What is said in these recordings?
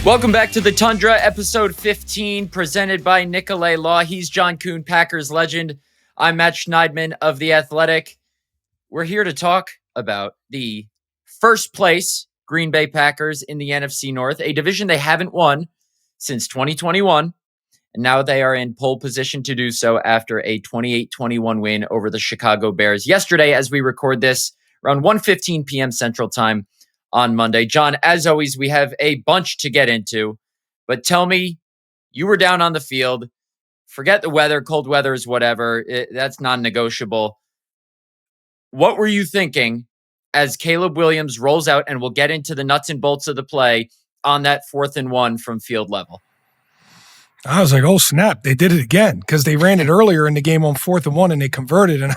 Welcome back to the Tundra, episode 15, presented by Nicolet Law. He's John Kuhn, Packers legend. I'm Matt Schneidman of The Athletic. We're here to talk about the first place Green Bay Packers in the NFC North, a division they haven't won since 2021. And now they are in pole position to do so after a 28-21 win over the Chicago Bears yesterday as we record this around 1:15 p.m. Central Time on Monday. John, as always, we have a bunch to get into, but tell me, you were down on the field. Forget the weather, cold weather is whatever. That's non-negotiable. What were you thinking as Caleb Williams rolls out, and we'll get into the nuts and bolts of the play on that 4th and 1 from field level? I was like, oh, snap, they did it again because they ran it earlier in the game on 4th and 1 and they converted. And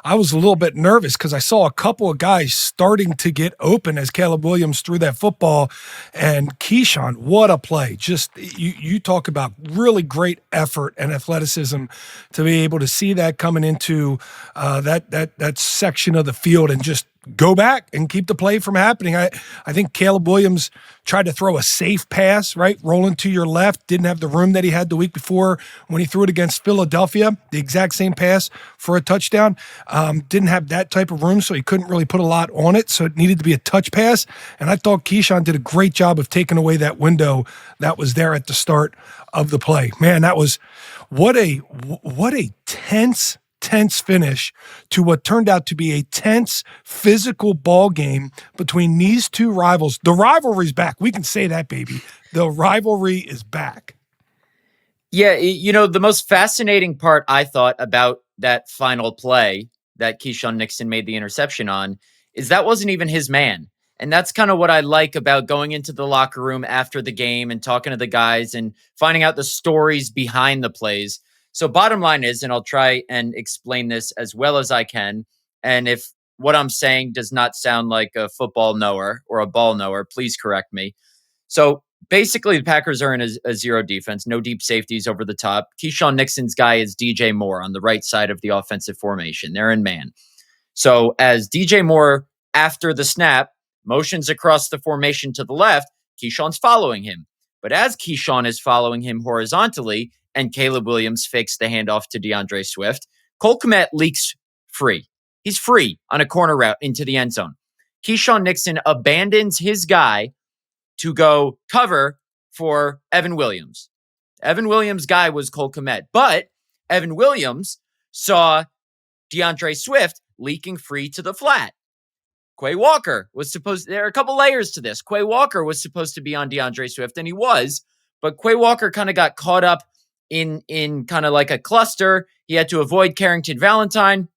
I was a little bit nervous because I saw a couple of guys starting to get open as Caleb Williams threw that football. And Keisean, what a play. Just you talk about really great effort and athleticism to be able to see that coming into that section of the field and just go back and keep the play from happening. I think Caleb Williams tried to throw a safe pass, right? Rolling to your left, didn't have the room that he had the week before when he threw it against Philadelphia, the exact same pass for a touchdown. Didn't have that type of room, so he couldn't really put a lot on it, so it needed to be a touch pass. And I thought Keisean did a great job of taking away that window that was there at the start of the play. Man, that was what a tense finish to what turned out to be a tense physical ball game between these two rivals. The rivalry's back. We can say that, baby. The rivalry is back. Yeah, the most fascinating part I thought about that final play that Keisean Nixon made the interception on is that wasn't even his man. And that's kind of what I like about going into the locker room after the game and talking to the guys and finding out the stories behind the plays. So bottom line is, and I'll try and explain this as well as I can, and if what I'm saying does not sound like a football knower or a ball knower, please correct me. So basically, the Packers are in a zero defense, no deep safeties over the top. Keisean Nixon's guy is DJ Moore on the right side of the offensive formation. They're in man. So as DJ Moore, after the snap, motions across the formation to the left, Keisean's following him. But as Keisean is following him horizontally, and Caleb Williams fakes the handoff to DeAndre Swift, Cole Kmet leaks free. He's free on a corner route into the end zone. Keisean Nixon abandons his guy to go cover for Evan Williams. Evan Williams' guy was Cole Kmet, but Evan Williams saw DeAndre Swift leaking free to the flat. There are a couple layers to this. Quay Walker was supposed to be on DeAndre Swift, and he was, but Quay Walker kind of got caught up in kind of like a cluster. He had to avoid Carrington Valentine.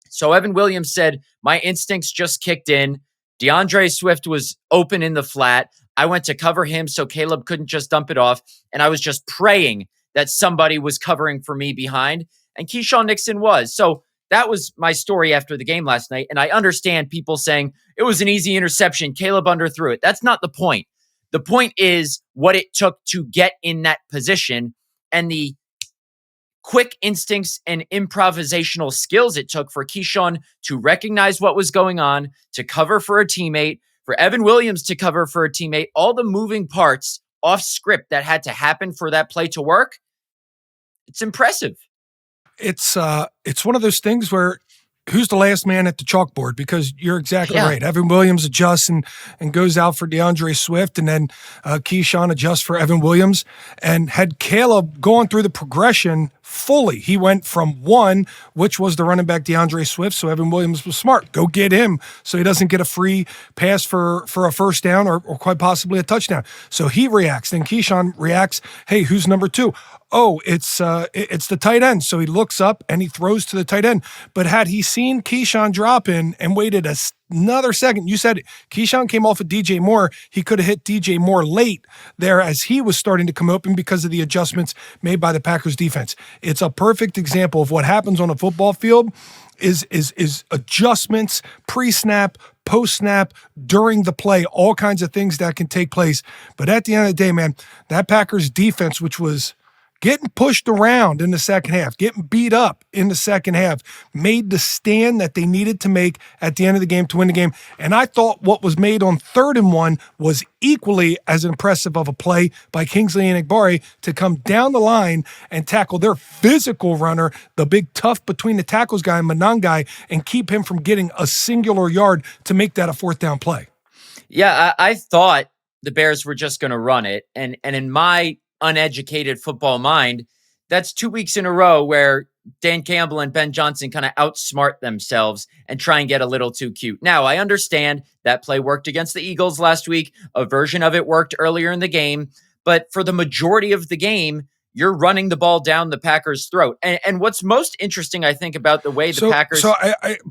So Evan Williams said, my instincts just kicked in. DeAndre Swift was open in the flat. I went to cover him so Caleb couldn't just dump it off. And I was just praying that somebody was covering for me behind. And Keisean Nixon was. So that was my story after the game last night. And I understand people saying it was an easy interception. Caleb underthrew it. That's not the point. The point is what it took to get in that position and the quick instincts and improvisational skills it took for Keisean to recognize what was going on, to cover for a teammate, for Evan Williams to cover for a teammate, all the moving parts off script that had to happen for that play to work. It's impressive. It's one of those things where who's the last man at the chalkboard? Because you're exactly right. Evan Williams adjusts and goes out for DeAndre Swift, and then Keisean adjusts for Evan Williams. And had Caleb gone through the progression fully, he went from 1, which was the running back DeAndre Swift, so Evan Williams was smart. Go get him so he doesn't get a free pass for a first down or quite possibly a touchdown. So he reacts. Then Keisean reacts, hey, who's number 2? Oh, it's the tight end. So he looks up and he throws to the tight end. But had he seen Keisean drop in and waited another second, you said it, Keisean came off of DJ Moore. He could have hit DJ Moore late there as he was starting to come open because of the adjustments made by the Packers defense. It's a perfect example of what happens on a football field is adjustments pre-snap, post-snap, during the play, all kinds of things that can take place. But at the end of the day, man, that Packers defense, which was getting pushed around in the second half, getting beat up in the second half, made the stand that they needed to make at the end of the game to win the game. And I thought what was made on 3rd and 1 was equally as impressive of a play by Kingsley Enagbare to come down the line and tackle their physical runner, the big tough between the tackles guy and Manangai, and keep him from getting a singular yard to make that a 4th down play. Yeah, I thought the Bears were just going to run it. And in my uneducated football mind, that's 2 weeks in a row where Dan Campbell and Ben Johnson kind of outsmart themselves and try and get a little too cute. Now, I understand that play worked against the Eagles last week. A version of it worked earlier in the game. But for the majority of the game, you're running the ball down the Packers' throat. And what's most interesting, I think, about the way the Packers...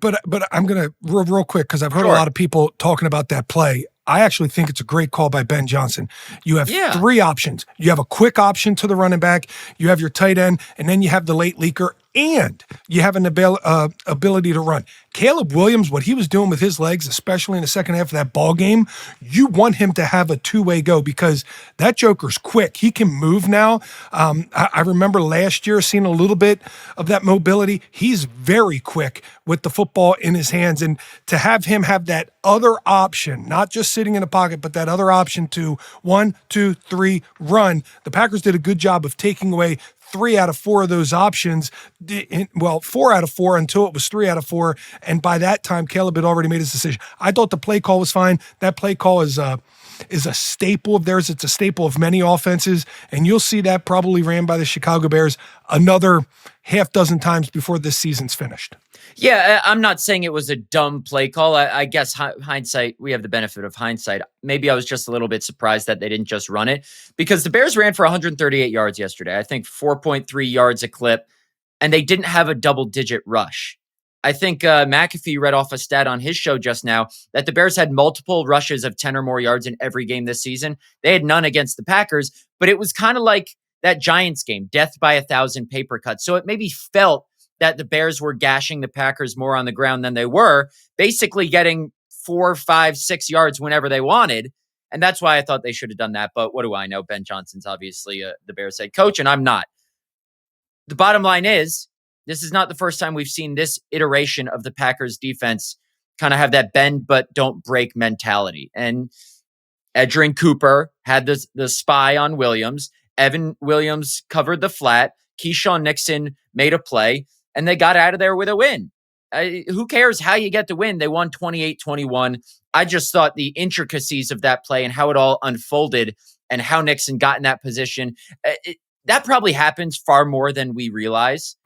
But I'm going to, real quick, because I've heard a lot of people talking about that play. I actually think it's a great call by Ben Johnson. You have 3 options. You have a quick option to the running back, you have your tight end, and then you have the late leaker, and you have an ability to run. Caleb Williams, what he was doing with his legs, especially in the second half of that ball game, you want him to have a two-way go because that joker's quick. He can move now. I remember last year seeing a little bit of that mobility. He's very quick with the football in his hands, and to have him have that other option, not just sitting in the pocket, but that other option to 1, 2, 3, run. The Packers did a good job of taking away 3 out of 4 of those options. Well, 4 out of 4 until it was 3 out of 4. And by that time, Caleb had already made his decision. I thought the play call was fine. That play call is a staple of theirs. It's a staple of many offenses. And you'll see that probably ran by the Chicago Bears another half dozen times before this season's finished. Yeah, I'm not saying it was a dumb play call. I guess hindsight, we have the benefit of hindsight. Maybe I was just a little bit surprised that they didn't just run it because the Bears ran for 138 yards yesterday. I think 4.3 yards a clip, and they didn't have a double-digit rush. I think McAfee read off a stat on his show just now that the Bears had multiple rushes of 10 or more yards in every game this season. They had none against the Packers, but it was kind of like that Giants game, death by 1,000 paper cuts. So it maybe felt that the Bears were gashing the Packers more on the ground than they were, basically getting 4, 5, 6 yards whenever they wanted. And that's why I thought they should have done that. But what do I know? Ben Johnson's obviously the Bears head coach, and I'm not. The bottom line is, this is not the first time we've seen this iteration of the Packers defense kind of have that bend but don't break mentality. And Edgerrin Cooper had the spy on Williams. Evan Williams covered the flat. Keisean Nixon made a play, and they got out of there with a win. Who cares how you get the win? They won 28-21. I just thought the intricacies of that play and how it all unfolded and how Nixon got in that position, that probably happens far more than we realize.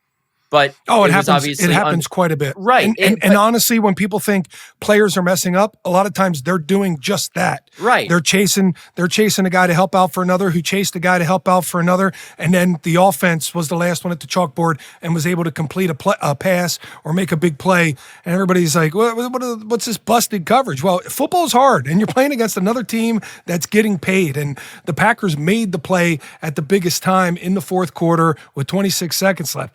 But it happens. It happens quite a bit, right? And honestly, when people think players are messing up, a lot of times they're doing just that. Right? They're chasing a guy to help out for another, who chased a guy to help out for another, and then the offense was the last one at the chalkboard and was able to complete a pass or make a big play. And everybody's like, "What's this busted coverage?" Well, football's hard, and you're playing against another team that's getting paid. And the Packers made the play at the biggest time in the fourth quarter with 26 seconds left.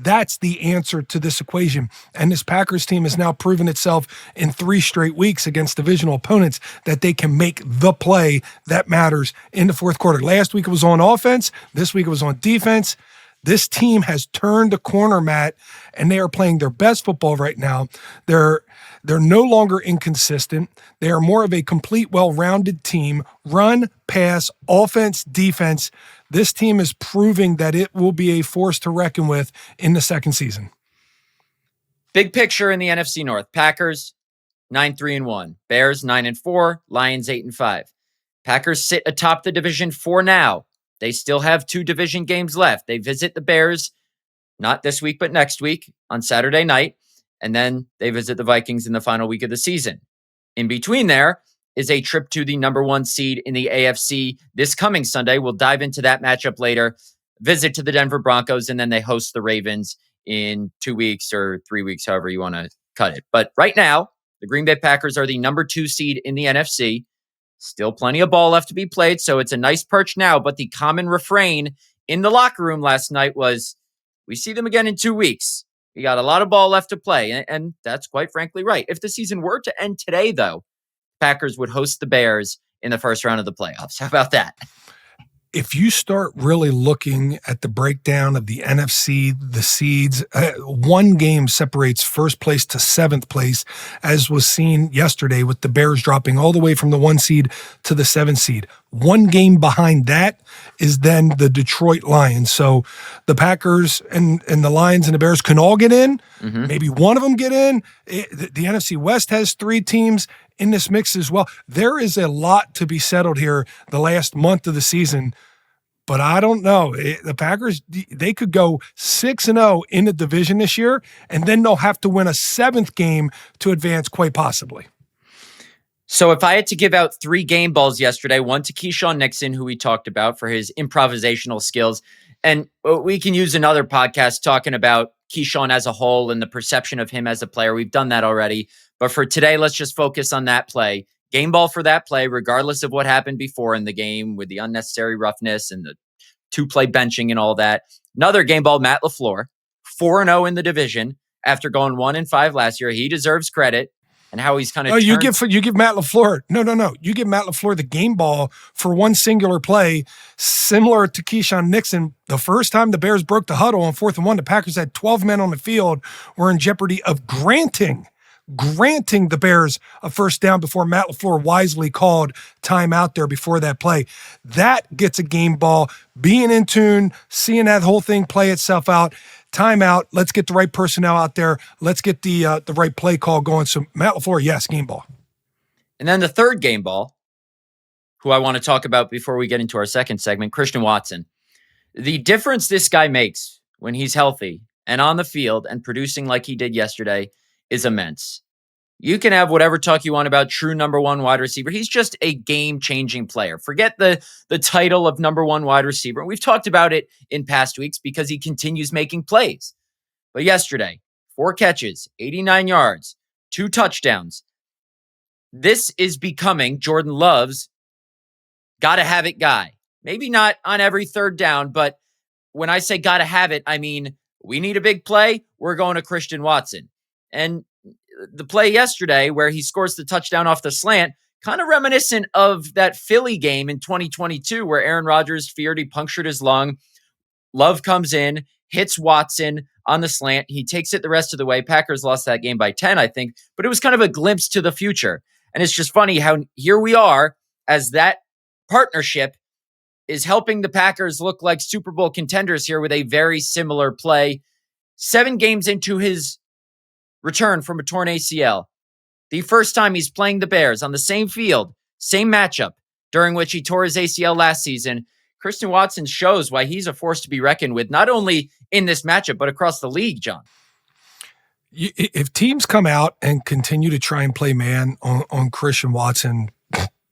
That's the answer to this equation. And this Packers team has now proven itself in 3 straight weeks against divisional opponents that they can make the play that matters in the fourth quarter. Last week it was on offense. This week it was on defense. This team has turned the corner, Matt, and they are playing their best football right now. They're no longer inconsistent. They are more of a complete, well-rounded team. Run, pass, offense, defense. This team is proving that it will be a force to reckon with in the second season. Big picture in the NFC North. Packers 9-3-1. Bears 9-4. Lions 8-5. Packers sit atop the division for now. They still have 2 division games left. They visit the Bears, not this week, but next week on Saturday night. And then they visit the Vikings in the final week of the season. In between there is a trip to the number 1 seed in the AFC this coming Sunday. We'll dive into that matchup later. Visit to the Denver Broncos, and then they host the Ravens in 2 weeks or 3 weeks, however you want to cut it. But right now, the Green Bay Packers are the number 2 seed in the NFC. Still plenty of ball left to be played, so it's a nice perch now. But the common refrain in the locker room last night was, we see them again in 2 weeks. We got a lot of ball left to play, and that's quite frankly right. If the season were to end today, though, Packers would host the Bears in the first round of the playoffs. How about that? if you start really looking at the breakdown of the NFC, the seeds, one game separates first place to seventh place, as was seen yesterday with the Bears dropping all the way from the 1 seed to the 7 seed. One game behind that is then the Detroit Lions. So the Packers and the Lions and the Bears can all get in. Mm-hmm. Maybe one of them get in. The NFC West has 3 teams in this mix as well. There is a lot to be settled here the last month of the season, but I don't know. The Packers, they could go 6-0 in the division this year, and then they'll have to win a 7th game to advance quite possibly. So if I had to give out 3 game balls yesterday, one to Keisean Nixon, who we talked about for his improvisational skills, and we can use another podcast talking about Keisean as a whole and the perception of him as a player. We've done that already. But for today, let's just focus on that play. Game ball for that play, regardless of what happened before in the game with the unnecessary roughness and the 2-play benching and all that. Another game ball, Matt LaFleur, 4-0 in the division after going 1-5 last year. He deserves credit. And how he's kind of you give Matt LaFleur you give Matt LaFleur the game ball for one singular play, similar to Keisean Nixon. The first time the Bears broke the huddle on 4th and 1, the Packers had 12 men on the field, were in jeopardy of granting the Bears a first down before Matt LaFleur wisely called timeout there before that play. That gets a game ball, being in tune, seeing that whole thing play itself out. Timeout. Let's get the right personnel out there. Let's get the right play call going. So Matt LaFleur, yes, game ball. And then the third game ball, who I want to talk about before we get into our second segment, Christian Watson. The difference this guy makes when he's healthy and on the field and producing like he did yesterday is immense. You can have whatever talk you want about true number 1 wide receiver. He's just a game-changing player. Forget the title of number 1 wide receiver. We've talked about it in past weeks because he continues making plays. But yesterday, 4 catches, 89 yards, 2 touchdowns. This is becoming Jordan Love's gotta have it guy. Maybe not on every third down, but when I say gotta have it, I mean we need a big play, we're going to Christian Watson. And the play yesterday where he scores the touchdown off the slant, kind of reminiscent of that Philly game in 2022 where Aaron Rodgers feared he punctured his lung. Love comes in, hits Watson on the slant. He takes it the rest of the way. Packers lost that game by 10, I think, but it was kind of a glimpse to the future. And it's just funny how here we are as that partnership is helping the Packers look like Super Bowl contenders here with a very similar play. 7 games into his return from a torn ACL. The first time he's playing the Bears on the same field, same matchup, during which he tore his ACL last season. Christian Watson shows why he's a force to be reckoned with, not only in this matchup, but across the league, John. If teams come out and continue to try and play man on Christian Watson,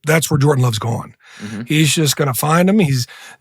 that's where Jordan Love's going. Mm-hmm. He's just going to find him.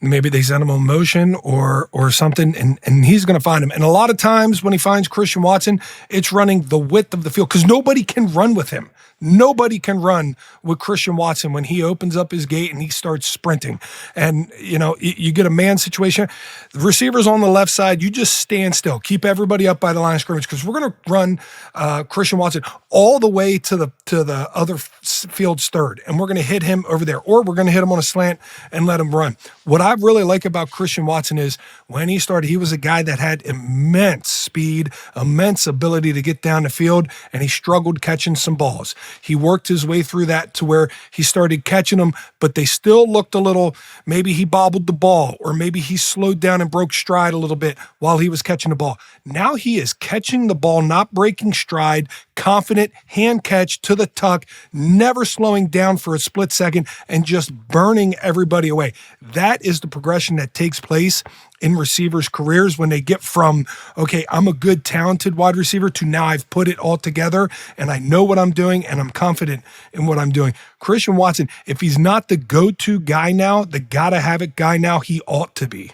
Maybe they send him on motion or something, and he's going to find him. And a lot of times when he finds Christian Watson, it's running the width of the field because nobody can run with him. Nobody can run with Christian Watson when he opens up his gate and he starts sprinting. And, you get a man situation. The receivers on the left side, you just stand still. Keep everybody up by the line of scrimmage because we're going to run Christian Watson all the way to the other field's third. And we're going to hit him over there. Or we're going to hit him on a slant and let him run. What I really like about Christian Watson is when he started, he was a guy that had immense speed, immense ability to get down the field, and he struggled catching some balls. He worked his way through that to where he started catching them, but they still looked a little, maybe he bobbled the ball, or maybe he slowed down and broke stride a little bit while he was catching the ball. Now he is catching the ball, not breaking stride, confident, hand catch to the tuck, never slowing down for a split second, and just burning everybody away. That is the progression that takes place in receivers' careers when they get from, okay, I'm a good, talented wide receiver to now I've put it all together and I know what I'm doing and I'm confident in what I'm doing. Christian Watson, if he's not the go-to guy now, the gotta-have-it guy now, he ought to be.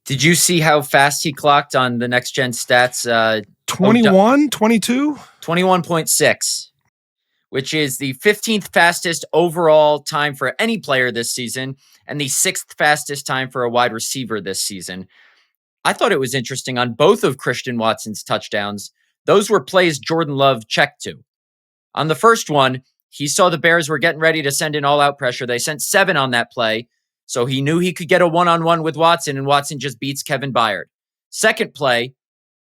Did you see how fast he clocked on the next-gen stats? 21, 22? 21.6, which is the 15th fastest overall time for any player this season and the 6th fastest time for a wide receiver this season. I thought it was interesting on both of Christian Watson's touchdowns. Those were plays Jordan Love checked to. On the first one, he saw the Bears were getting ready to send in all-out pressure. They sent 7 on that play. So he knew he could get a one-on-one with Watson, and Watson just beats Kevin Byard. Second play,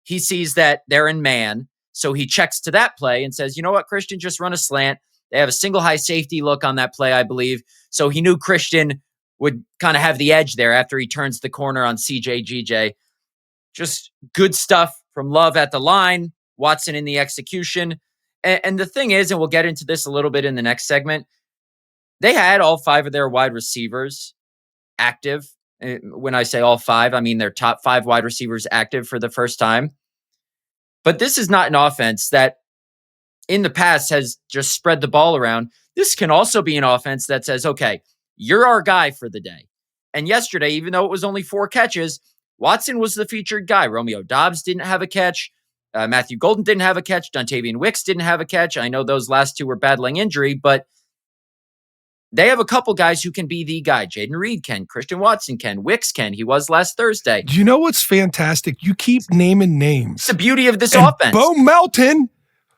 he sees that they're in man. So he checks to that play and says, you know what, Christian, just run a slant. They have a single high safety look on that play, I believe. So he knew Christian would kind of have the edge there after he turns the corner on CJ. Just good stuff from Love at the line, Watson in the execution. And the thing is, and we'll get into this a little bit in the next segment, they had all 5 of their wide receivers active. When I say all 5, I mean their top 5 wide receivers active for the first time. But this is not an offense that in the past has just spread the ball around. This can also be an offense that says, okay, you're our guy for the day. And yesterday, even though it was only 4 catches, Watson was the featured guy. Romeo Doubs didn't have a catch. Matthew Golden didn't have a catch. Dontavian Wicks didn't have a catch. I know those last 2 were battling injury, but they have a couple guys who can be the guy. Jaden Reed can. Christian Watson can. Wicks can. He was last Thursday. Do you know what's fantastic? You keep naming names. It's the beauty of this offense. Bo Melton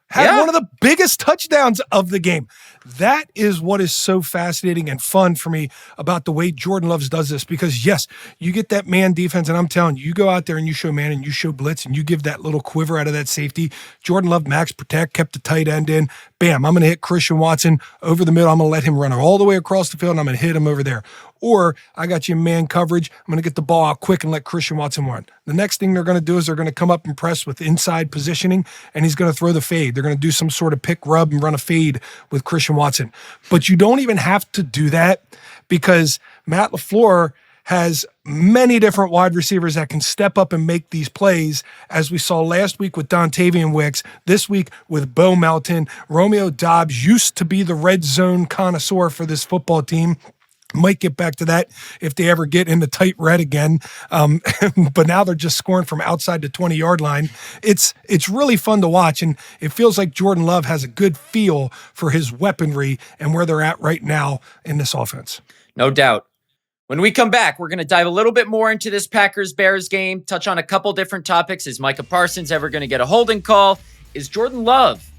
had one of the biggest touchdowns of the game. That is what is so fascinating and fun for me about the way Jordan Love does this, because yes, you get that man defense, and I'm telling you, you go out there and you show man and you show blitz and you give that little quiver out of that safety. Jordan Love max protect, kept the tight end in. Bam, I'm going to hit Christian Watson over the middle. I'm going to let him run all the way across the field, and I'm going to hit him over there. Or I got you in man coverage. I'm going to get the ball out quick and let Christian Watson run. The next thing they're going to do is they're going to come up and press with inside positioning, and he's going to throw the fade. They're going to do some sort of pick rub and run a fade with Christian Watson. But you don't even have to do that, because Matt LaFleur has many different wide receivers that can step up and make these plays, as we saw last week with Dontavian Wicks, this week with Bo Melton. Romeo Doubs used to be the red zone connoisseur for this football team. Might get back to that if they ever get into tight red again. But now they're just scoring from outside the 20-yard line. It's really fun to watch, and it feels like Jordan Love has a good feel for his weaponry and where they're at right now in this offense. No doubt. When we come back, we're going to dive a little bit more into this Packers-Bears game, touch on a couple different topics. Is Micah Parsons ever going to get a holding call? Is Jordan Love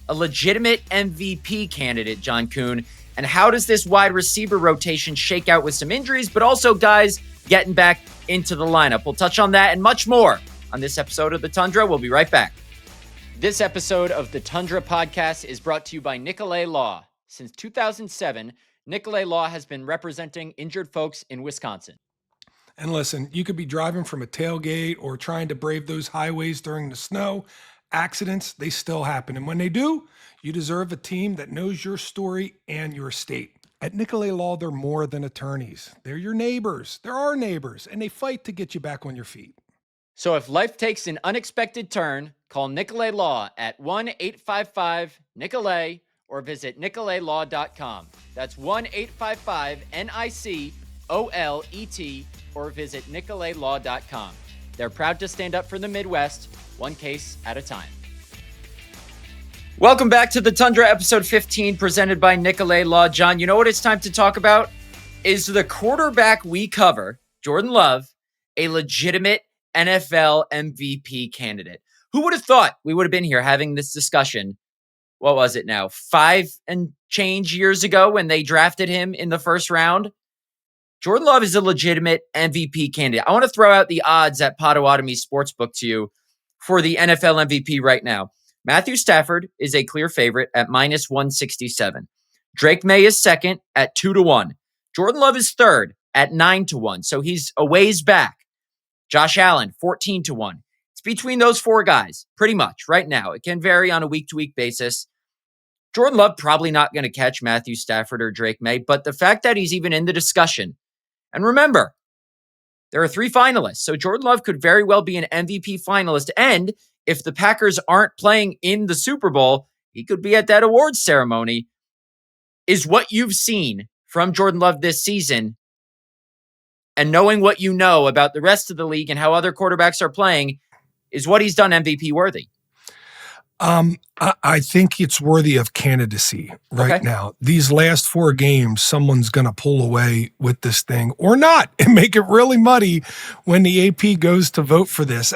a legitimate MVP candidate, John Kuhn? And how does this wide receiver rotation shake out with some injuries, but also guys getting back into the lineup? We'll touch on that and much more on this episode of The Tundra. We'll be right back. This episode of The Tundra podcast is brought to you by Nicolet Law. Since 2007, Nicolet Law has been representing injured folks in Wisconsin. And listen, you could be driving from a tailgate or trying to brave those highways during the snow. Accidents, they still happen. And when they do, you deserve a team that knows your story and your state. At Nicolet Law, they're more than attorneys. They're your neighbors. They're our neighbors, and they fight to get you back on your feet. So if life takes an unexpected turn, call Nicolet Law at 1-855-NICOLET or visit nicoletlaw.com. That's 1-855-NICOLET or visit nicoletlaw.com. They're proud to stand up for the Midwest, one case at a time. Welcome back to the Tundra, episode 15, presented by Nicolet Law. John, you know what it's time to talk about? Is the quarterback we cover, Jordan Love, a legitimate NFL MVP candidate? Who would have thought we would have been here having this discussion? What was it now? 5 and change years ago when they drafted him in the first round? Jordan Love is a legitimate MVP candidate. I want to throw out the odds at Potawatomi Sportsbook to you for the NFL MVP right now. Matthew Stafford is a clear favorite at minus 167. Drake May is second at 2-1. Jordan Love is third at 9-1. So he's a ways back. Josh Allen, 14-1. It's between those 4 guys, pretty much, right now. It can vary on a week-to-week basis. Jordan Love probably not going to catch Matthew Stafford or Drake May, but the fact that he's even in the discussion, and remember, there are 3 finalists, so Jordan Love could very well be an MVP finalist, and if the Packers aren't playing in the Super Bowl, he could be at that awards ceremony, is what you've seen from Jordan Love this season, and knowing what you know about the rest of the league and how other quarterbacks are playing, is what he's done MVP worthy. I think it's worthy of candidacy right Okay. now. These last 4 games, someone's going to pull away with this thing or not and make it really muddy when the AP goes to vote for this.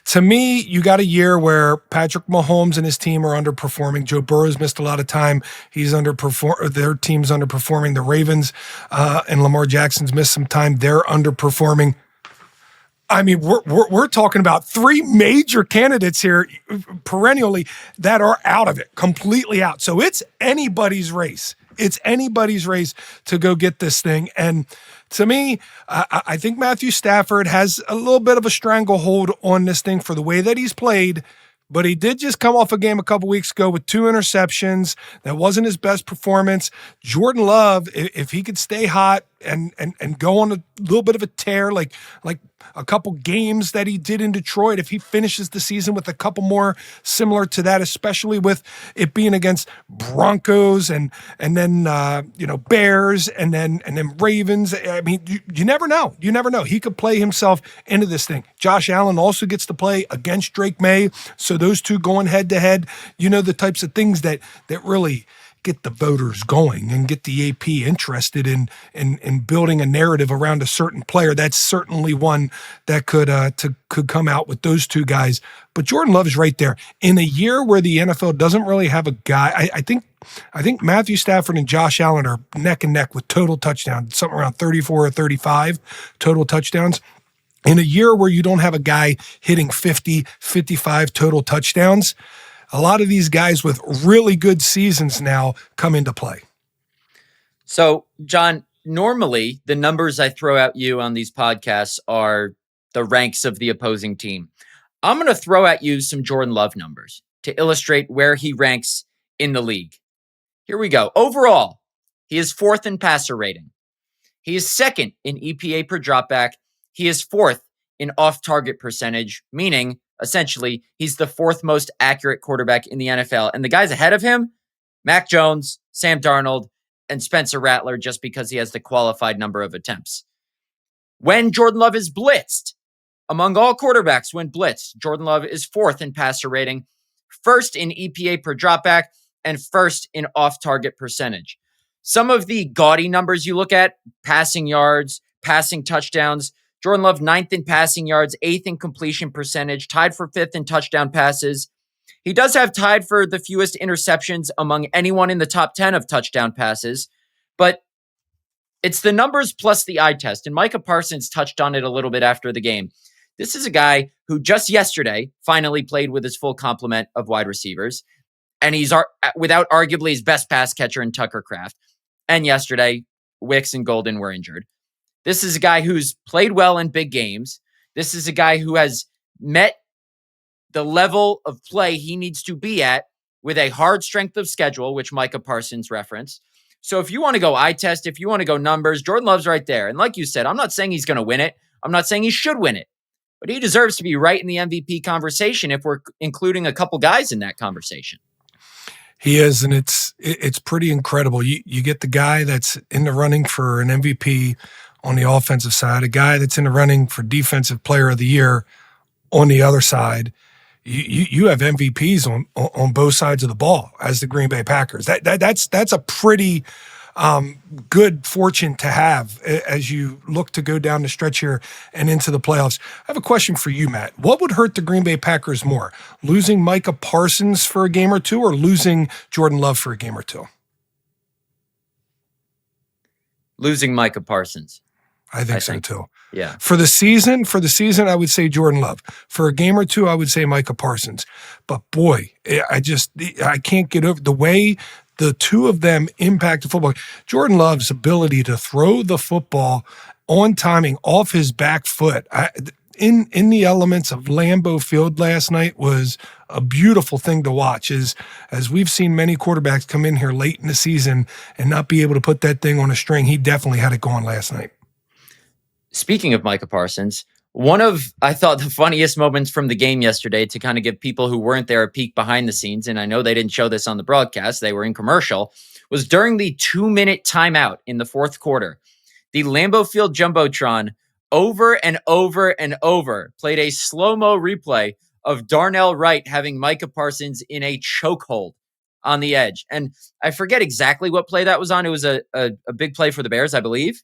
To me, you got a year where Patrick Mahomes and his team are underperforming. Joe Burrow's missed a lot of time. He's their team's underperforming. The Ravens and Lamar Jackson's missed some time. They're underperforming. I mean, we're talking about 3 major candidates here perennially that are out of it, completely out. So it's anybody's race. It's anybody's race to go get this thing. And to me, I think Matthew Stafford has a little bit of a stranglehold on this thing for the way that he's played. But he did just come off a game a couple weeks ago with 2 interceptions. That wasn't his best performance. Jordan Love, if he could stay hot and go on a little bit of a tear, like a couple games that he did in Detroit, if he finishes the season with a couple more similar to that, especially with it being against Broncos and then Bears and then Ravens. I mean, you never know. You never know. He could play himself into this thing. Josh Allen also gets to play against Drake May. So those two going head to head, the types of things that really get the voters going and get the AP interested in building a narrative around a certain player. That's certainly one that could come out with those two guys. But Jordan Love is right there. In a year where the NFL doesn't really have a guy, I think Matthew Stafford and Josh Allen are neck and neck with total touchdowns, something around 34 or 35 total touchdowns. In a year where you don't have a guy hitting 50, 55 total touchdowns, a lot of these guys with really good seasons now come into play. So, John, normally the numbers I throw at you on these podcasts are the ranks of the opposing team. I'm going to throw at you some Jordan Love numbers to illustrate where he ranks in the league. Here we go. Overall, he is 4th in passer rating. He is 2nd in EPA per dropback. He is 4th in off-target percentage, meaning essentially he's the 4th most accurate quarterback in the NFL. And the guys ahead of him, Mac Jones, Sam Darnold, and Spencer Rattler, just because he has the qualified number of attempts. When Jordan Love is blitzed, among all quarterbacks when blitzed, Jordan Love is 4th in passer rating, 1st in EPA per dropback, and 1st in off-target percentage. Some of the gaudy numbers you look at, passing yards, passing touchdowns, Jordan Love 9th in passing yards, 8th in completion percentage, tied for 5th in touchdown passes. He does have tied for the fewest interceptions among anyone in the top 10 of touchdown passes, but it's the numbers plus the eye test. And Micah Parsons touched on it a little bit after the game. This is a guy who just yesterday finally played with his full complement of wide receivers, and he's without arguably his best pass catcher in Tucker Kraft. And yesterday, Wicks and Golden were injured. This is a guy who's played well in big games. This is a guy who has met the level of play he needs to be at with a hard strength of schedule, which Micah Parsons referenced. So if you want to go eye test, if you want to go numbers, Jordan Love's right there. And like you said, I'm not saying he's going to win it. I'm not saying he should win it. But he deserves to be right in the MVP conversation if we're including a couple guys in that conversation. He is, and it's pretty incredible. You get the guy that's in the running for an MVP on the offensive side, a guy that's in the running for Defensive Player of the Year on the other side. You have MVPs on both sides of the ball as the Green Bay Packers. That's a pretty good fortune to have as you look to go down the stretch here and into the playoffs. I have a question for you, Matt. What would hurt the Green Bay Packers more, losing Micah Parsons for a game or two or losing Jordan Love for a game or two? Losing Micah Parsons. I think so too. Yeah. For the season, I would say Jordan Love. For a game or two, I would say Micah Parsons. But boy, I can't get over the way the two of them impact the football. Jordan Love's ability to throw the football on timing off his back foot in the elements of Lambeau Field last night was a beautiful thing to watch. As we've seen many quarterbacks come in here late in the season and not be able to put that thing on a string, he definitely had it going last night. Speaking of Micah Parsons, one of, I thought, the funniest moments from the game yesterday, to kind of give people who weren't there a peek behind the scenes, and I know they didn't show this on the broadcast, they were in commercial, was during the 2-minute timeout in the fourth quarter. The Lambeau Field Jumbotron over and over and over played a slow-mo replay of Darnell Wright having Micah Parsons in a chokehold on the edge. And I forget exactly what play that was on. It was a big play for the Bears, I believe.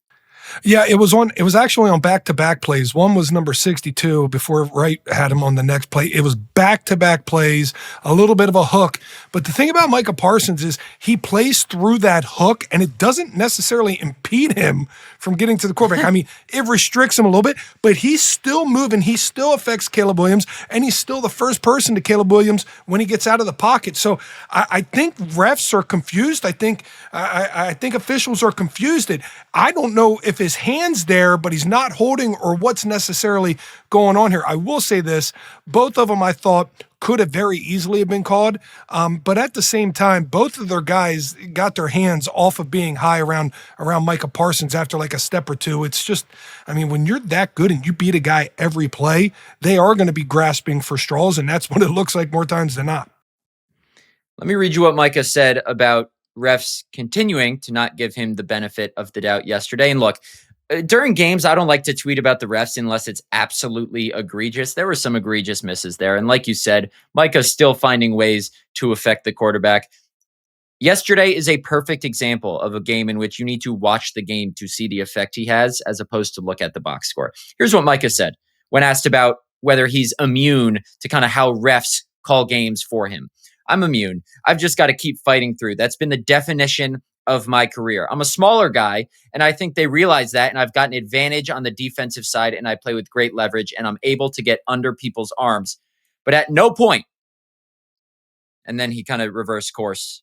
Yeah, it was actually on back-to-back plays. One was number 62 before Wright had him on the next play. It was back-to-back plays, a little bit of a hook. But the thing about Micah Parsons is he plays through that hook, and it doesn't necessarily impede him from getting to the quarterback. I mean, it restricts him a little bit, but he's still moving. He still affects Caleb Williams, and he's still the first person to Caleb Williams when he gets out of the pocket. So I think refs are confused. I think officials are confused. I don't know if his hand's there, but he's not holding, or what's necessarily going on here. I will say this, both of them I thought could have very easily have been called, but at the same time, both of their guys got their hands off of being high around Micah Parsons after like a step or two. It's just, I mean, when you're that good and you beat a guy every play, they are going to be grasping for straws, and that's what it looks like more times than not. Let me read you what Micah said about refs continuing to not give him the benefit of the doubt yesterday. And look, during games, I don't like to tweet about the refs unless it's absolutely egregious. There were some egregious misses there. And like you said, Micah's still finding ways to affect the quarterback. Yesterday is a perfect example of a game in which you need to watch the game to see the effect he has, as opposed to look at the box score. Here's what Micah said when asked about whether he's immune to kind of how refs call games for him. I'm immune. I've just got to keep fighting through. That's been the definition of my career. I'm a smaller guy, and I think they realize that, and I've got an advantage on the defensive side, and I play with great leverage, and I'm able to get under people's arms. But at no point, and then he kind of reversed course.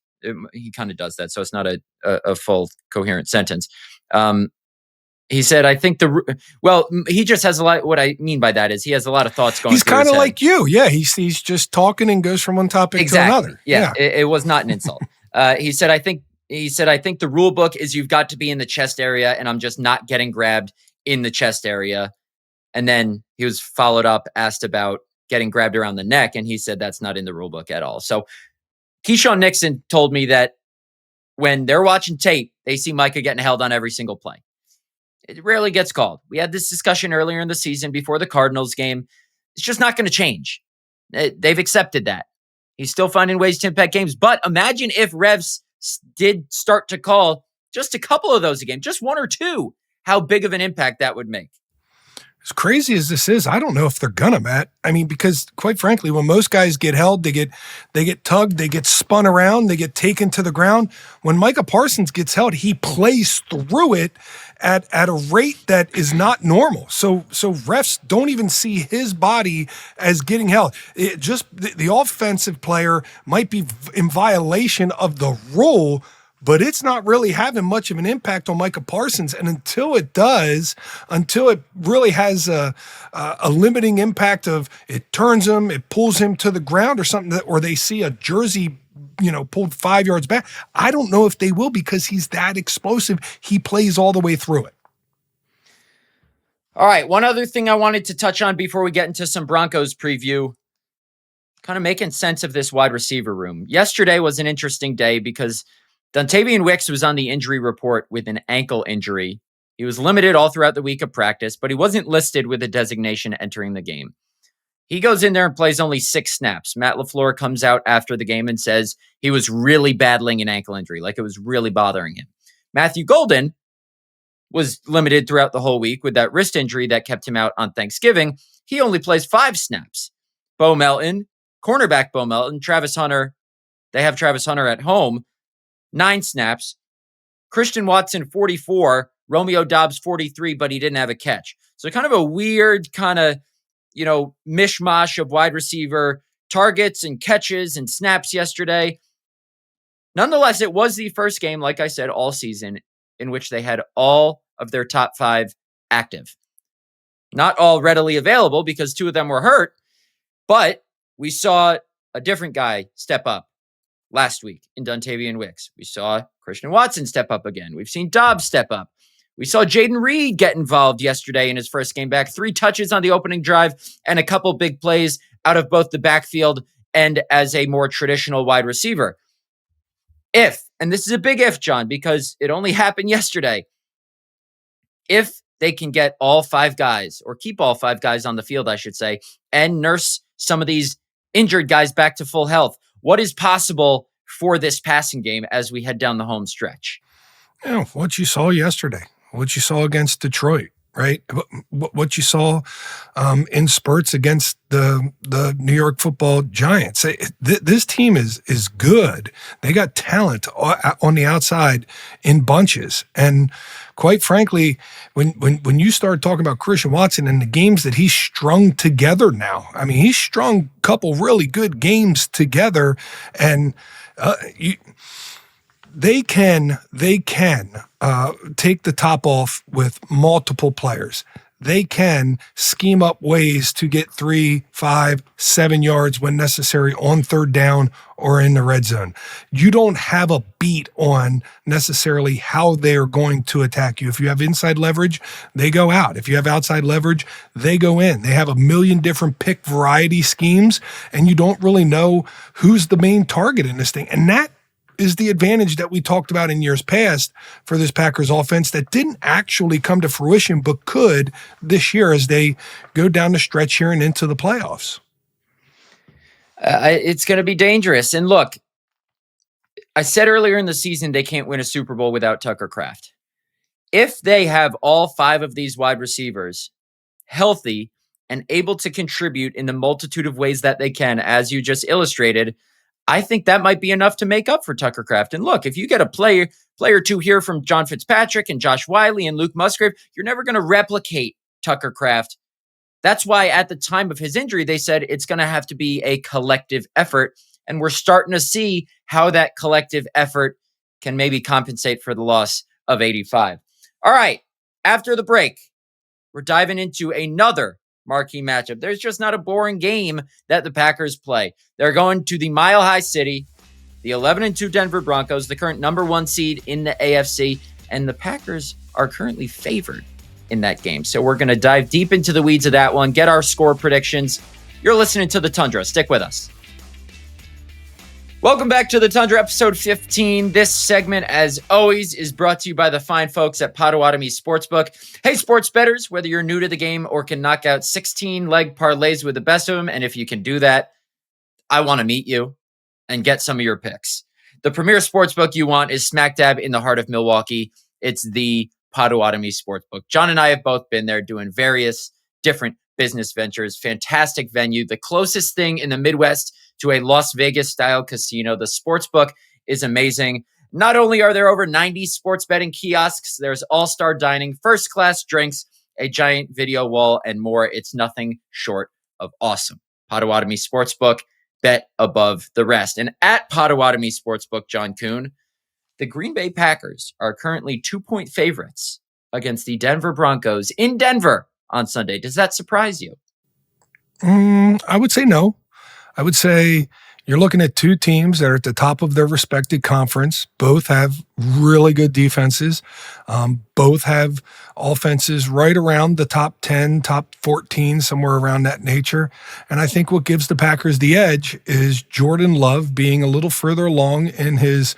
He kind of does that, so it's not a full coherent sentence. He said, I think he just has a lot. What I mean by that is he has a lot of thoughts going. He's kind of like you. Yeah. He's just talking and goes from one topic to another. Yeah. It was not an insult. He said, I think the rule book is you've got to be in the chest area, and I'm just not getting grabbed in the chest area. And then he was followed up, asked about getting grabbed around the neck. And he said, that's not in the rule book at all. So Keisean Nixon told me that when they're watching tape, they see Micah getting held on every single play. It rarely gets called. We had this discussion earlier in the season before the Cardinals game. It's just not going to change. They've accepted that. He's still finding ways to impact games. But imagine if refs did start to call just a couple of those a game, just one or two, how big of an impact that would make. As crazy as this is, I don't know if they're gonna, Matt. I mean, because quite frankly, when most guys get held, they get tugged, they get spun around, they get taken to the ground. When Micah Parsons gets held, he plays through it at a rate that is not normal. So refs don't even see his body as getting held. It just the offensive player might be in violation of the rule, but it's not really having much of an impact on Micah Parsons. And until it does, until it really has a limiting impact of it turns him, it pulls him to the ground or something, or they see a jersey, pulled 5 yards back, I don't know if they will, because he's that explosive. He plays all the way through it. All right. One other thing I wanted to touch on before we get into some Broncos preview, kind of making sense of this wide receiver room. Yesterday was an interesting day because Dontavian Wicks was on the injury report with an ankle injury. He was limited all throughout the week of practice, but he wasn't listed with a designation entering the game. He goes in there and plays only 6 snaps. Matt LaFleur comes out after the game and says he was really battling an ankle injury, like it was really bothering him. Matthew Golden was limited throughout the whole week with that wrist injury that kept him out on Thanksgiving. He only plays 5 snaps. Bo Melton, cornerback Bo Melton, Travis Hunter, they have Travis Hunter at home, 9 snaps. Christian Watson, 44. Romeo Doubs, 43, but he didn't have a catch. So kind of a weird kind of, mishmash of wide receiver targets and catches and snaps yesterday. Nonetheless, it was the first game, like I said, all season in which they had all of their top 5 active. Not all readily available because 2 of them were hurt, but we saw a different guy step up last week in Dontavian Wicks. We saw Christian Watson step up again. We've seen Dobbs step up. We saw Jaden Reed get involved yesterday in his first game back. 3 touches on the opening drive and a couple big plays out of both the backfield and as a more traditional wide receiver. If, and this is a big if, John, because it only happened yesterday, if they can get all 5 guys, or keep all 5 guys on the field, I should say, and nurse some of these injured guys back to full health. What is possible for this passing game as we head down the home stretch? What you saw yesterday, what you saw against Detroit, right? What you saw in spurts against the New York Football Giants. This team is good. They got talent on the outside in bunches, and quite frankly, when you start talking about Christian Watson and the games that he's strung together now, I mean, he's strung a couple really good games together, and they can take the top off with multiple players. They can scheme up ways to get 3, 5, 7 yards when necessary on third down or in the red zone. You don't have a beat on necessarily how they're going to attack you. If you have inside leverage, they go out. If you have outside leverage, they go in. They have a million different pick variety schemes, and you don't really know who's the main target in this thing. And that is the advantage that we talked about in years past for this Packers offense that didn't actually come to fruition, but could this year as they go down the stretch here and into the playoffs. It's going to be dangerous. And look, I said earlier in the season they can't win a Super Bowl without Tucker Kraft. If they have all 5 of these wide receivers healthy and able to contribute in the multitude of ways that they can, as you just illustrated, I think that might be enough to make up for Tucker Kraft. And look, if you get a player two here from John Fitzpatrick and Josh Wiley and Luke Musgrave, you're never going to replicate Tucker Kraft. That's why at the time of his injury, they said it's going to have to be a collective effort. And we're starting to see how that collective effort can maybe compensate for the loss of 85. All right, after the break, we're diving into another marquee matchup. There's just not a boring game that the Packers play. They're going to the Mile High City, the 11-2 Denver Broncos, the current number 1 seed in the AFC, and the Packers are currently favored in that game. So we're going to dive deep into the weeds of that one, get our score predictions. You're listening to The Tundra. Stick with us. Welcome back to The Tundra, episode 15. This segment, as always, is brought to you by the fine folks at Potawatomi Sportsbook. Hey, sports bettors, whether you're new to the game or can knock out 16-leg parlays with the best of them, and if you can do that, I want to meet you and get some of your picks. The premier sportsbook you want is smack dab in the heart of Milwaukee. It's the Potawatomi Sportsbook. John and I have both been there doing various different business ventures. Fantastic venue. The closest thing in the Midwest to a Las Vegas-style casino. The sportsbook is amazing. Not only are there over 90 sports betting kiosks, there's all-star dining, first-class drinks, a giant video wall, and more. It's nothing short of awesome. Potawatomi Sportsbook, bet above the rest. And at Potawatomi Sportsbook, John Kuhn, the Green Bay Packers are currently 2-point favorites against the Denver Broncos in Denver on Sunday. Does that surprise you? I would say no. I would say you're looking at 2 teams that are at the top of their respective conference. Both have really good defenses. Both have offenses right around the top 10, top 14, somewhere around that nature. And I think what gives the Packers the edge is Jordan Love being a little further along in his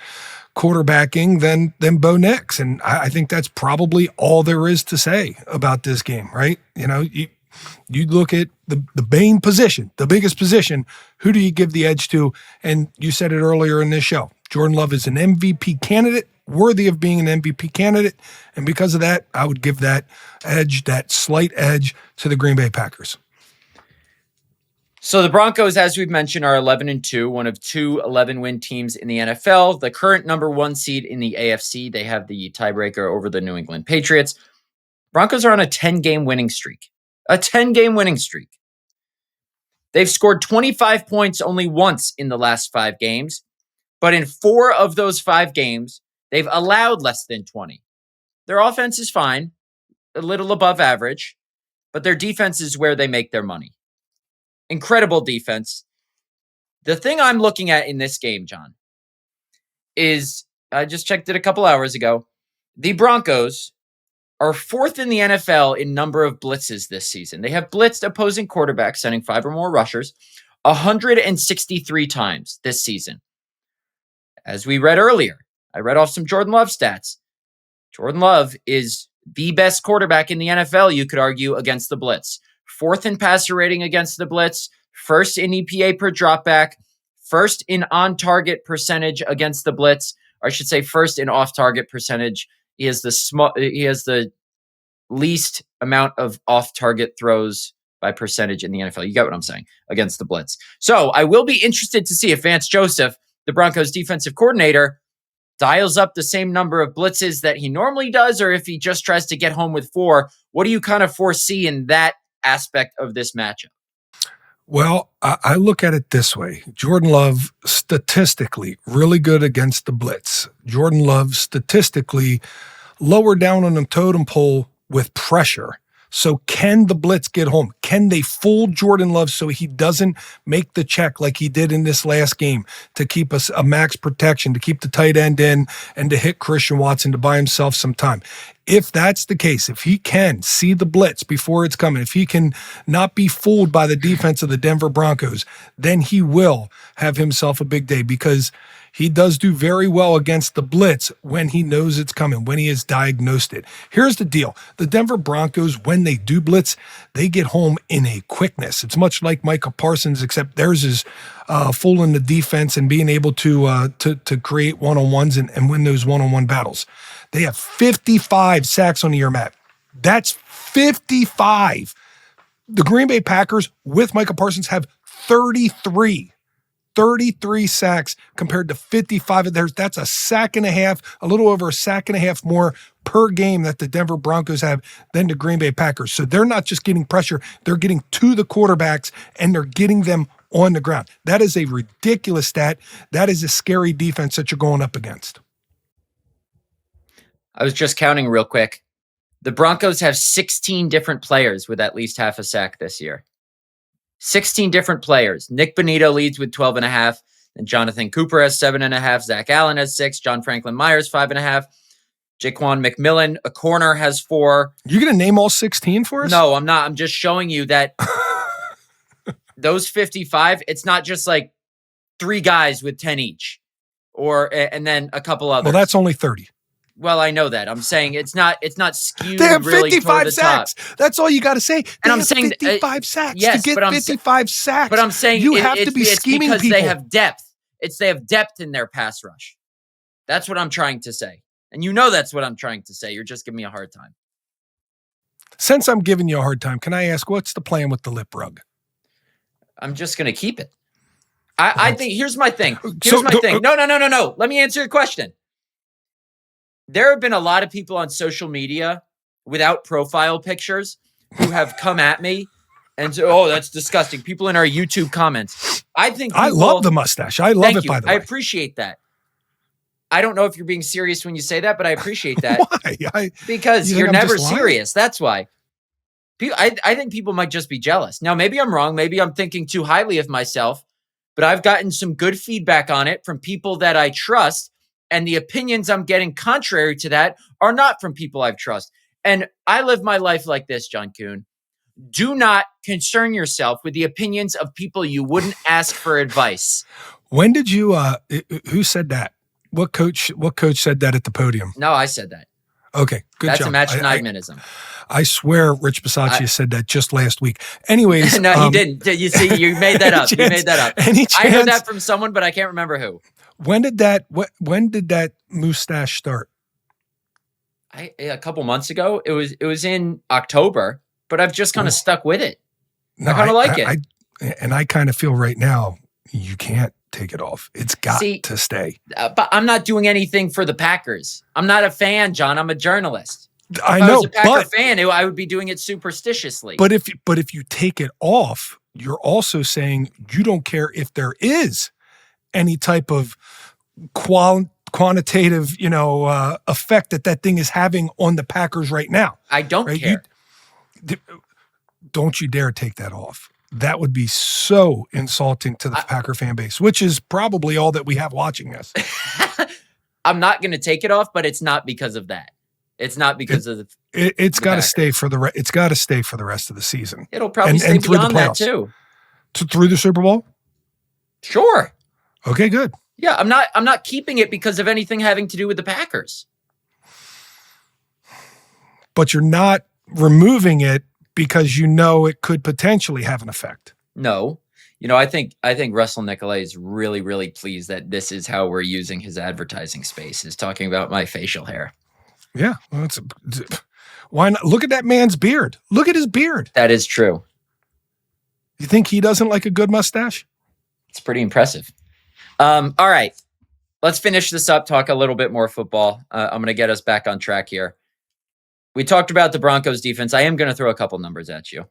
quarterbacking than Bo Nix. And I think that's probably all there is to say about this game, right? You look at the main position, the biggest position, who do you give the edge to? And you said it earlier in this show. Jordan Love is an MVP candidate, worthy of being an MVP candidate. And because of that, I would give that edge, that slight edge, to the Green Bay Packers. So the Broncos, as we've mentioned, are 11-2, one of 2 11-win teams in the NFL. The current number 1 seed in the AFC. They have the tiebreaker over the New England Patriots. Broncos are on a 10-game winning streak. A 10-game winning streak. They've scored 25 points only once in the last 5 games, but in 4 of those 5 games, they've allowed less than 20. Their offense is fine, a little above average, but their defense is where they make their money. Incredible defense. The thing I'm looking at in this game, John, is I just checked it a couple hours ago. The Broncos are 4th in the NFL in number of blitzes this season. They have blitzed opposing quarterbacks, sending 5 or more rushers, 163 times this season. As we read earlier, I read off some Jordan Love stats. Jordan Love is the best quarterback in the NFL, you could argue, against the blitz. 4th in passer rating against the blitz, first in EPA per dropback, first in on-target percentage against the blitz, or I should say first in off-target percentage. He has the least amount of off-target throws by percentage in the NFL. You get what I'm saying, against the blitz. So I will be interested to see if Vance Joseph, the Broncos defensive coordinator, dials up the same number of blitzes that he normally does, or if he just tries to get home with 4. What do you kind of foresee in that aspect of this matchup? Well, I look at it this way. Jordan Love, statistically, really good against the blitz. Jordan Love, statistically, lower down on the totem pole with pressure. So can the blitz get home? Can they fool Jordan Love so he doesn't make the check like he did in this last game to keep us a max protection, to keep the tight end in, and to hit Christian Watson to buy himself some time? If that's the case, if he can see the blitz before it's coming, if he can not be fooled by the defense of the Denver Broncos, then he will have himself a big day, because he does do very well against the blitz when he knows it's coming, when he has diagnosed it. Here's the deal. The Denver Broncos, when they do blitz, they get home in a quickness. It's much like Micah Parsons, except theirs is fooling the defense and being able to create one-on-ones and win those one-on-one battles. They have 55 sacks on the year, Matt. That's 55. The Green Bay Packers with Micah Parsons have 33 sacks compared to 55 of theirs. That's a sack and a half, a little over a sack and a half more per game that the Denver Broncos have than the Green Bay Packers. So they're not just getting pressure, they're getting to the quarterbacks and they're getting them on the ground. That is a ridiculous stat. That is a scary defense that you're going up against. I was just counting real quick. The Broncos have 16 different players with at least half a sack this year. 16 different players. Nick Bonito leads with 12.5. And Jonathan Cooper has 7.5. Zach Allen has 6. John Franklin Myers, 5.5. Jaquan McMillan, a corner, has 4. You're going to name all 16 for us? No, I'm not. I'm just showing you that those 55, it's not just like 3 guys with 10 each, and then a couple others. Well, that's only 30. Well, I know that. I'm saying it's not skewed. They have really 55 sacks. Top. That's all you got to say. And I'm saying 55 sacks. Yes, to get 55 sacks. But I'm saying you have to be scheming because people. They have depth. They have depth in their pass rush. That's what I'm trying to say. And you know that's what I'm trying to say. You're just giving me a hard time. Since I'm giving you a hard time, can I ask, what's the plan with the lip rug? I'm just going to keep it. I think, here's my thing. No. Let me answer your question. There have been a lot of people on social media without profile pictures who have come at me and say, "Oh, that's disgusting." People in our YouTube comments. I love the mustache. I love it, by the way. I appreciate that. I don't know if you're being serious when you say that, but I appreciate that. Why? Because you're never serious. That's why. I think people might just be jealous. Now, maybe I'm wrong. Maybe I'm thinking too highly of myself, but I've gotten some good feedback on it from people that I trust. And the opinions I'm getting contrary to that are not from people I trust. And I live my life like this, John Kuhn. Do not concern yourself with the opinions of people you wouldn't ask for advice. When did you, who said that? What coach said that at the podium? No, I said that. Okay, good That's job. A Matt Schneidmanism. I swear Rich Bisaccia said that just last week. Anyways. No, he didn't. You see, you made that up. You made that up. I heard that from someone, but I can't remember who. When did that mustache start? A couple months ago. It was in October, but I've just kind of stuck with it. I kind of like it. I kind of feel right now you can't take it off. It's got to stay. But I'm not doing anything for the Packers. I'm not a fan, John. I'm a journalist. I know, if I was a Packer fan, I would be doing it superstitiously. But if you take it off, you're also saying you don't care if there is any type of quantitative, effect that thing is having on the Packers right now. I don't care. Don't you dare take that off. That would be so insulting to the Packer fan base, which is probably all that we have watching us. I'm not going to take it off, but it's not because of that. It's not because of it's got to stay for it's got to stay for the rest of the season. It'll probably stay beyond that too. Through the Super Bowl? Sure. Okay, good. Yeah, I'm not keeping it because of anything having to do with the Packers. But you're not removing it because you know it could potentially have an effect. No. I think Russell Nicolet is really, really pleased that this is how we're using his advertising space, is talking about my facial hair. Yeah. Well, why not? Look at that man's beard. Look at his beard. That is true. You think he doesn't like a good mustache? It's pretty impressive. All right. Let's finish this up, talk a little bit more football. I'm going to get us back on track here. We talked about the Broncos defense. I am going to throw a couple numbers at you.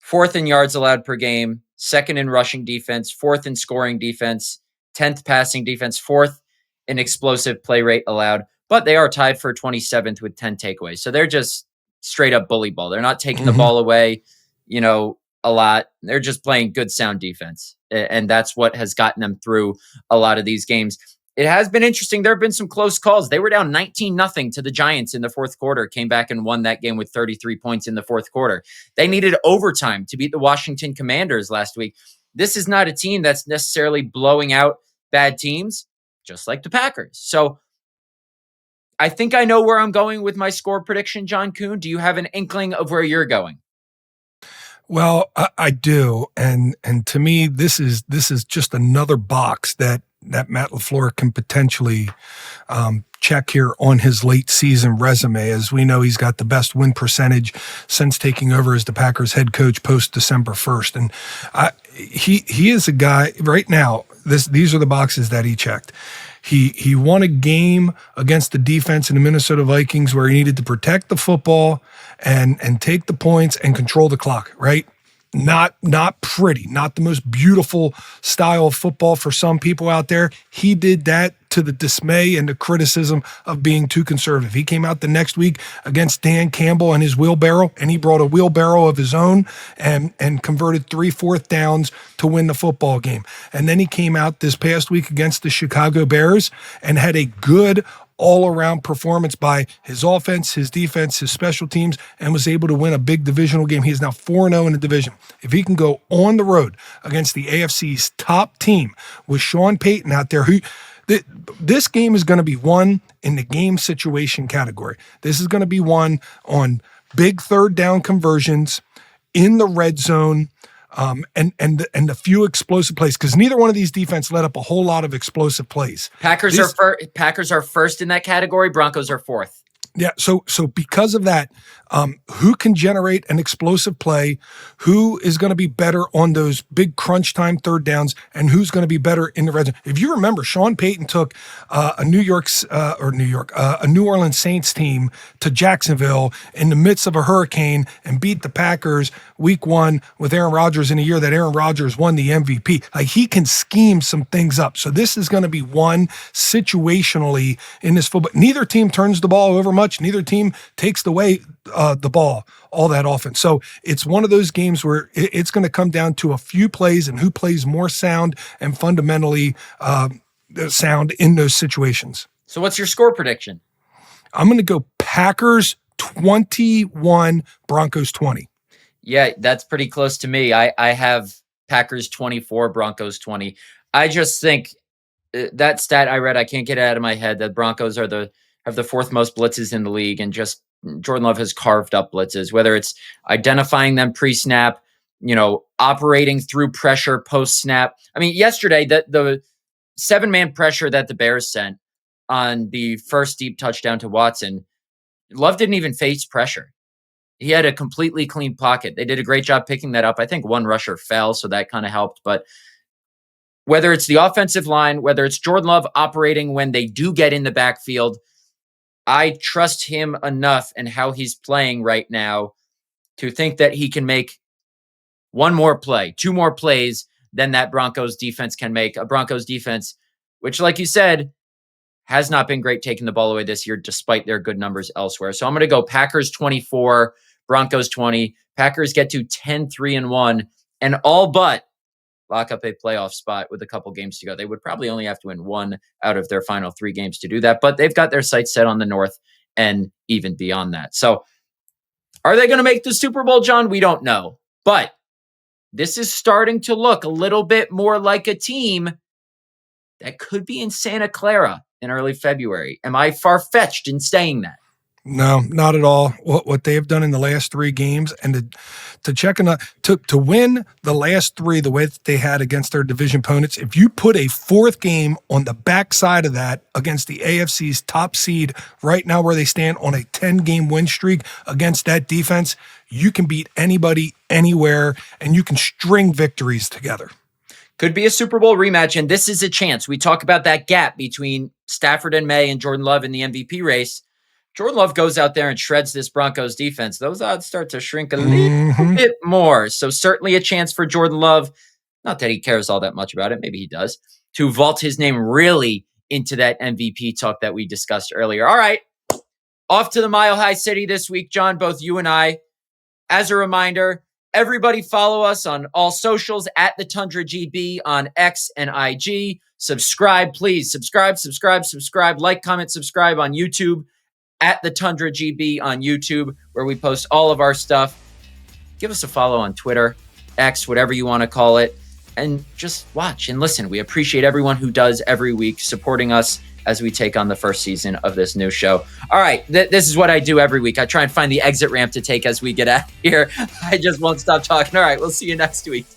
4th in yards allowed per game, 2nd in rushing defense, 4th in scoring defense, 10th passing defense, 4th in explosive play rate allowed. But they are tied for 27th with 10 takeaways. So they're just straight up bully ball. They're not taking the ball away, a lot. They're just playing good, sound defense. And that's what has gotten them through a lot of these games. It has been interesting. There have been some close calls. They were down 19-0 to the Giants in the fourth quarter, came back and won that game with 33 points in the fourth quarter. They needed overtime to beat the Washington Commanders last week. This is not a team that's necessarily blowing out bad teams, just like the Packers. So I think I know where I'm going with my score prediction, John Kuhn. Do you have an inkling of where you're going? Well, I do, and to me, this is just another box that Matt LaFleur can potentially check here on his late season resume. As we know, he's got the best win percentage since taking over as the Packers head coach post December 1st, and he is a guy right now. These are the boxes that he checked. He won a game against the defense in the Minnesota Vikings where he needed to protect the football and take the points and control the clock, right? Not pretty, not the most beautiful style of football for some people out there. He did that to the dismay and the criticism of being too conservative. He came out the next week against Dan Campbell and his wheelbarrow, and he brought a wheelbarrow of his own and converted 3 4th downs to win the football game. And then he came out this past week against the Chicago Bears and had a good all-around performance by his offense, his defense, his special teams, and was able to win a big divisional game. He is now 4-0 in the division. If he can go on the road against the AFC's top team with Sean Payton out there, this game is going to be won in the game situation category. This is going to be won on big 3rd down conversions in the red zone, and the few explosive plays, because neither one of these defense let up a whole lot of explosive plays. Packers are first in that category. Broncos are 4th. Yeah, so because of that, who can generate an explosive play, who is going to be better on those big crunch time 3rd downs, and who's going to be better in the red zone? If you remember, Sean Payton took a New Orleans Saints team to Jacksonville in the midst of a hurricane and beat the Packers week 1 with Aaron Rodgers in a year that Aaron Rodgers won the MVP. Like, he can scheme some things up. So this is going to be won situationally in this football. Neither team turns the ball over much. Neither team takes the ball all that often. So it's one of those games where it's going to come down to a few plays and who plays more sound and fundamentally sound in those situations. So what's your score prediction? I'm going to go Packers 21, Broncos 20. Yeah, that's pretty close to me. I have Packers 24, Broncos 20. I just think that stat I read, I can't get it out of my head, that Broncos have the 4th most blitzes in the league, and just Jordan Love has carved up blitzes, whether it's identifying them pre-snap, operating through pressure post-snap. I mean, yesterday, the 7-man pressure that the Bears sent on the first deep touchdown to Watson, Love didn't even face pressure. He had a completely clean pocket. They did a great job picking that up. I think one rusher fell, so that kind of helped. But whether it's the offensive line, whether it's Jordan Love operating when they do get in the backfield, I trust him enough and how he's playing right now to think that he can make one more play, 2 more plays than that Broncos defense can make. A Broncos defense, which, like you said, has not been great taking the ball away this year, despite their good numbers elsewhere. So I'm going to go Packers 24, Broncos 20. Packers get to 10-3-1 and all but lock up a playoff spot with a couple games to go. They would probably only have to win 1 out of their final 3 games to do that, but they've got their sights set on the North and even beyond that. So are they going to make the Super Bowl, John? We don't know, but this is starting to look a little bit more like a team that could be in Santa Clara in early February. Am I far-fetched in saying that? No, not at all. What they have done in the last 3 games, and to win the last 3 the way that they had against their division opponents. If you put a 4th game on the backside of that against the AFC's top seed right now, where they stand on a 10-game win streak against that defense, you can beat anybody anywhere, and you can string victories together. Could be a Super Bowl rematch, and this is a chance. We talk about that gap between Stafford and May and Jordan Love in the MVP race. Jordan Love goes out there and shreds this Broncos defense. Those odds start to shrink a little bit more. So certainly a chance for Jordan Love, not that he cares all that much about it, maybe he does, to vault his name really into that MVP talk that we discussed earlier. All right, off to the Mile High City this week, John, both you and I. As a reminder, everybody follow us on all socials at the Tundra GB on X and IG. Subscribe, please. Subscribe. Like, comment, subscribe on YouTube at the Tundra GB on YouTube, where we post all of our stuff. Give us a follow on Twitter, X, whatever you want to call it, and just watch and listen. We appreciate everyone who does every week supporting us as we take on the first season of this new show. All right, this is what I do every week. I try and find the exit ramp to take as we get out of here. I just won't stop talking. All right, we'll see you next week.